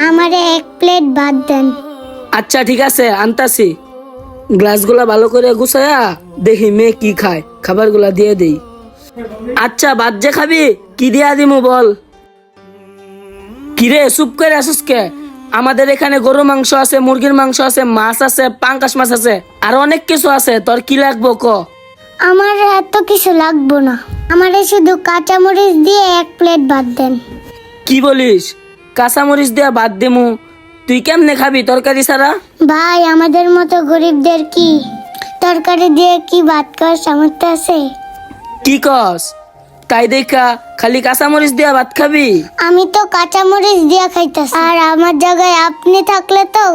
আমারে এক প্লেট ভাত দেন। আচ্ছা ঠিক আছে, আনতাছি। গ্লাসগুলা ভালো করে গুছায়া দেখি মেয়ে কি খায়, খাবারগুলা দিয়ে দেই। আচ্ছা ভাত যে খাবি, কি দিয়া দিমু বল? কিরে চুপ করে আসিস কে? আমাদের এখানে গরু মাংস আছে, মুরগির মাংস আছে, মাছ আছে, পাঙ্কাশ মাছ আছে, আর অনেক কিছু আছে। তোর কি লাগবো ক? আমার এত কিছু লাগবো না, আমারে শুধু কাঁচামরিচ দিয়ে এক প্লেট ভাত দেন। কি বলিস? কাঁচামরিচ দিয়া ভাত দিমু? তুই কেমনে খাবি তরকারি ছাড়া? ভাই, আমাদের মতো গরিবদের কি তরকারি দিয়ে কি ভাত খাওয়ার সামর্থ্য আছে? কি কস? তাই দেখা খালি কাঁচামরিচ দিয়া ভাত খাবি? আমি তো কাঁচামরিচ দিয়ে খাইতেছি, আর আমার জায়গায় আপনি থাকলে তো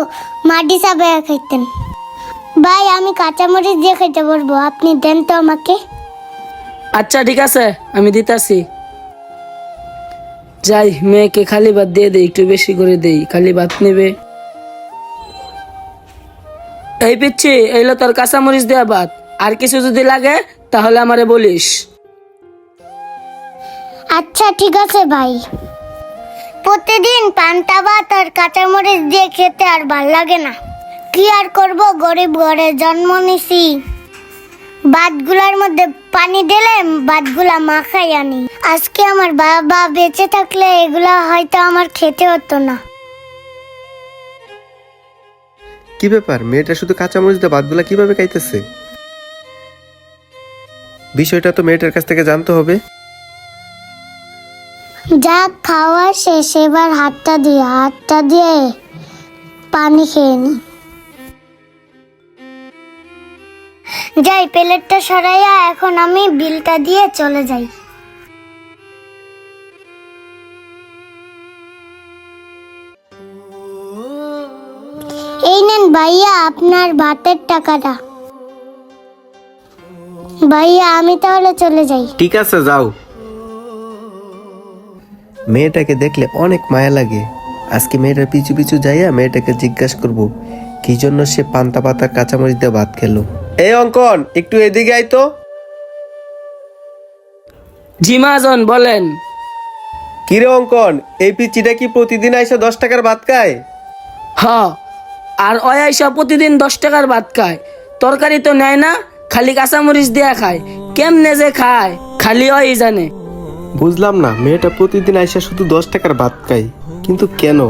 মাটি চাপাইয়া খাইতেন। ভাই, আমি কাঁচামরিচ দিয়ে খাইতে পারবো, আপনি দেন তো আমাকে। আচ্ছা ঠিক আছে, আমি দিতাছি। যাই, মেয়েকে খালি ভাত দিয়ে দেই, একটু বেশি করে দেই, খালি ভাত নেবে। এই পিচ্ছি, এইলো তোর কাঁচামরিচ দেয়া ভাত। আর কিছু যদি লাগে তাহলে আমারে বলিস। আচ্ছা ঠিক আছে ভাই। প্রতিদিন পান্তা ভাত আর কাঁচামরিচ দিয়ে খেতে আর ভাল লাগে না। কি আর করব, গরিব ঘরে জন্ম নিছি। ভাতগুলার মধ্যে পানি দিলে ভাতগুলা মাখাই আনি। আজকে আমার বাবা বেঁচে থাকলে এগুলা হয়তো আমার খেতে হতো না। কি ব্যাপার, মেয়েটা শুধু কাঁচামরিচ দিয়ে ভাতগুলা কিভাবে খাইতেছে? বিষয়টা তো মেয়েটার কাছ থেকে জানতে হবে। যা খাওয়া শেষ, এবার হাতটা দিয়ে পানি খেয়ে নি। যাই, প্লেটটা সরাইয়া এখন আমি বিলটা দিয়ে চলে যাই। এই নেন ভাইয়া আপনার ভাতের টাকাটা। ভাইয়া, আমি তাহলে চলে যাই। ঠিক আছে, যাও। মেয়েটাকে দেখলে অনেক মায়া লাগে। আজকে মেয়েটার পিছু পিছু যাইয়া মেয়েটাকে জিজ্ঞাসা করব কি জন্য সে পান্তা পাতা কাঁচামরিচ দিয়ে ভাত খেলো। এই অঙ্কন, একটু এদিকে আয় তো। জি মহাজন, বলেন। কিরে অঙ্কন, এই পিচিটা কি প্রতিদিন আইসা 10 টাকার ভাত খায়? হ, আর অয়াইসা প্রতিদিন 10 টাকার ভাত খায়। তরকারি তো নেয় না, খালি কাঁচামরিচ দিয়া খায়। কেমনে যে খায় খালি ওই জানে। বুঝলাম না, মেয়েটা প্রতিদিন আইসা শুধু 10 টাকার ভাত খায়, কিন্তু কেন?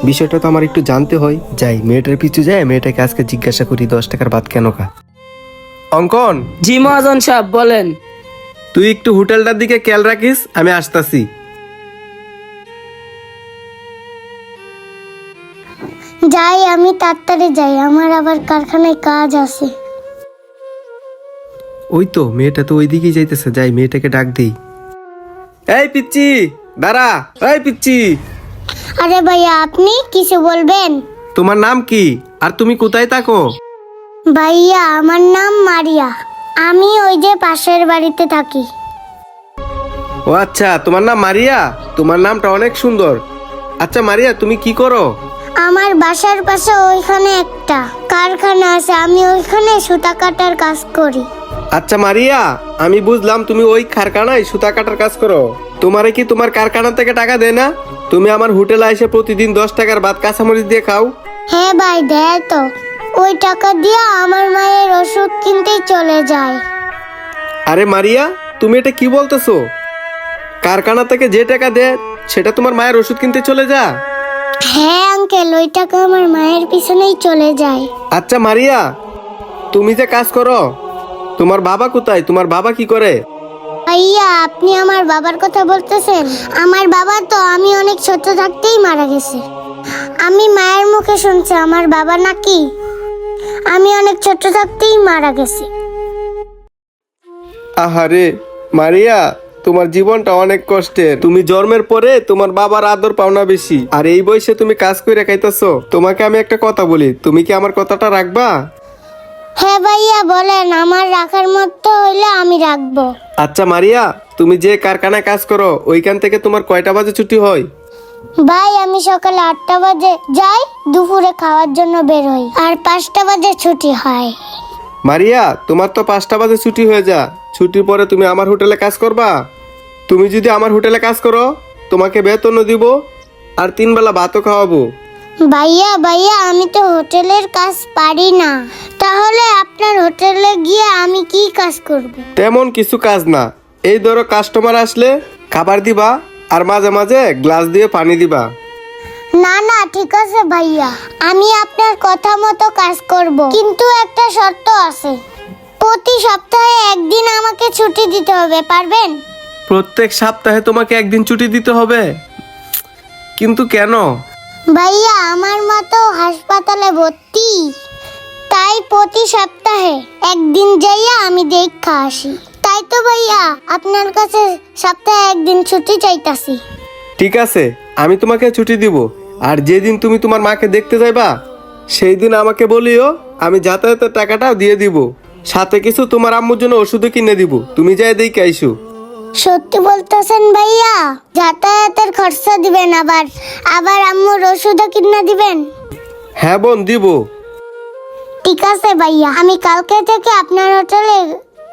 বিষয়টা তো আমার একটু জানতে হয়। যাই, মেয়েটার পিছু যায়, মেয়েটাকে আজকে জিজ্ঞাসা করি 10 টাকার ভাত কেন খায়। অঙ্কন, জি মহাজন সাহেব, বলেন। তুই একটু হোটেলটার দিকে খেয়াল রাখিস, আমি আসতাছি। যাই, আমি তাড়াতাড়ি যাই, আমার আবার কারখানায় কাজ আছে। ওই তো মেয়েটা তো ওই দিকেই যাইতেছে, যাই মেয়েটাকে ডাক দেই। এই পিচ্চি, দাঁড়া। এই পিচ্চি, আরে ভাইয়া, আপনি কিছু বলবেন? তোমার নাম কি আর তুমি কোথায় থাকো? ভাইয়া, আমার নাম মারিয়া, আমি ওই যে পাশের বাড়িতে থাকি। ও আচ্ছা, তোমার নাম মারিয়া? তোমার নামটা অনেক সুন্দর। আচ্ছা মারিয়া, তুমি কি করো? আমার বাসার পাশে ওইখানে একটা কারখানা আছে, আমি ওইখানে সুতা কাটার কাজ করি। আচ্ছা মারিয়া, আমি বুঝলাম তুমি ওই কারখানায় সুতা কাটার কাজ করো। তোমারে কি তোমার কারখানা থেকে টাকা দেয় না? তুমি আমার হোটেলে এসে প্রতিদিন 10 টাকার ভাত কাঁচামরিচ দিয়ে খাও। হ্যাঁ ভাই, দেয় তো। ওই টাকা দিয়ে আমার মায়ের ওষুধ কিনতেই চলে যায়। আরে মারিয়া, তুমি এটা কি বলতেছো? কারখানা থেকে যে টাকা দেয় সেটা তোমার মায়ের ওষুধ কিনতে চলে যা? হ্যাঁ আঙ্কেল, ওই টাকা আমার মায়ের পিছনেই চলে যায়। আচ্ছা মারিয়া, তুমি যে কাজ করো, তোমার বাবা কোথায়? তোমার বাবা কি করে? ভাইয়া, আপনি আমার বাবার কথা বলতেছেন? আমার বাবা তো আমি অনেক ছোট থাকতেই মারা গেছে। আমি মায়ের মুখে শুনছি আমার বাবা নাকি আমি অনেক ছোট থাকতেই মারা গেছে। আহারে মারিয়া, তোমার জীবনটা অনেক কষ্টের। তুমি জন্মের পরে তোমার বাবার আদর পাওনা বেশি, আর এই বয়সে তুমি কাজ করে খাইতেছো। তোমাকে আমি একটা কথা বলি, তুমি কি আমার কথাটা রাখবা? হ্যাঁ ভাইয়া, বলেন, আমার রাখার মতো হইলে আমি রাখবো। আচ্ছা মারিয়া, তুমি যে কারখানায় কাজ করো ওইখান থেকে তোমার কয়টা বাজে ছুটি হয়? ভাই, আমি সকালে 8টা বাজে যাই, দুপুরে খাওয়ার জন্য বের হই, আর 5টা বাজে ছুটি হয়। মারিয়া, তোমার তো 5টা বাজে ছুটি হয়ে যা। ছুটির পরে তুমি আমার হোটেলে কাজ করবা। তুমি যদি আমার হোটেলে কাজ করো, তোমাকে বেতনও দিব, আর 3 বেলা ভাতও খাওয়াবো। ভাইয়া ভাইয়া আমি তো হোটেলের কাজ পারি না, তাহলে আপনার হোটেলে গিয়ে আমি কি কাজ করব? তেমন কিছু কাজ না, এই ধরো কাস্টমার আসলে খাবার দিবা আর মাঝে মাঝে গ্লাস দিয়ে পানি দিবা। না না ঠিক আছে ভাইয়া, আমি আপনার কথা মতো কাজ করব, কিন্তু একটা শর্ত আছে। প্রতি সপ্তাহে একদিন আমাকে ছুটি দিতে হবে, পারবেন? প্রত্যেক সপ্তাহে তোমাকে একদিন ছুটি দিতে হবে? কিন্তু কেন? ভাইয়া আমার মা তো হাসপাতালে ভর্তি, তাই প্রতি সপ্তাহে একদিন যাইয়া আমি দেখা আসি। তাই তো ভাইয়া আপনার কাছে সপ্তাহে একদিন ছুটি চাইতাছি। ঠিক আছে, আমি তোমাকে ছুটি দিব। আর যেদিন তুমি তোমার মাকে দেখতে যাইবা সেই দিন আমাকে বলিও, আমি যাতায়াতের টাকাটাও দিয়ে দিব, সাথে কিছু তোমার আম্মুর জন্য ওষুধও কিনে দিব, তুমি যাই দেখে আইসো। সত্যি বলতেছেন ভাইয়া? যাতায়াতের খরচা দিবেন, আবার আবার আম্মুর ওষুধও কিনে দিবেন? হ্যাঁ বোন, দিব। ঠিক আছে ভাইয়া, আমি কালকে থেকে আপনার হোটেলে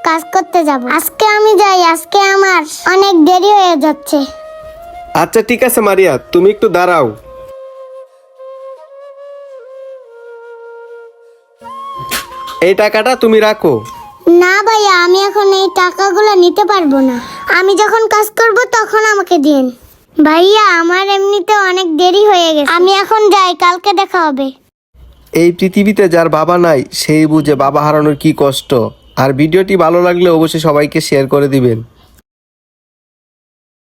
কাজ করতে যাব। আজকে আমি যাই, আজকে আমার অনেক দেরি হয়ে যাচ্ছে। আচ্ছা ঠিক আছে মারিয়া, তুমি একটু দাঁড়াও। এই টাকাটা তুমি রাখো। না ভাইয়া, আমি এখন এই টাকাগুলো নিতে পারবো না। আমি যখন কাজ করব তখন আমাকে দিন। ভাইয়া আমার এমনিতে অনেক দেরি হয়ে গেছে, আমি এখন যাই, কালকে দেখা হবে। এই পৃথিবীতে যার বাবা নাই সেই বুঝে বাবা হারানোর কি কষ্ট। আর ভিডিওটি ভালো লাগলে অবশ্যই সবাইকে শেয়ার করে দিবেন।